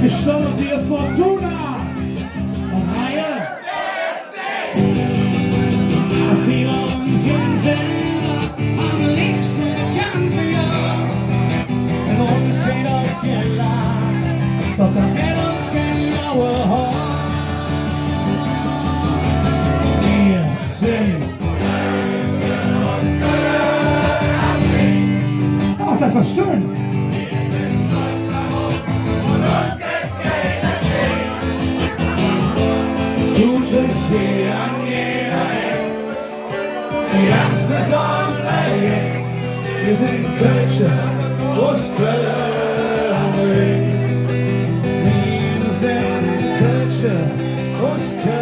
Geschossen die Fortuna und Haie. Viele uns sind am liebsten tanzen ja. Und uns steht auf ihr Land, doch dann wird uns genaue Horn. Wir sind ach, das ist schön. Gutes hier an jeder Ecke, ganz besonders. Wir sind Kölsche, Ostköln. Wir sind Kölsche, Ostköln.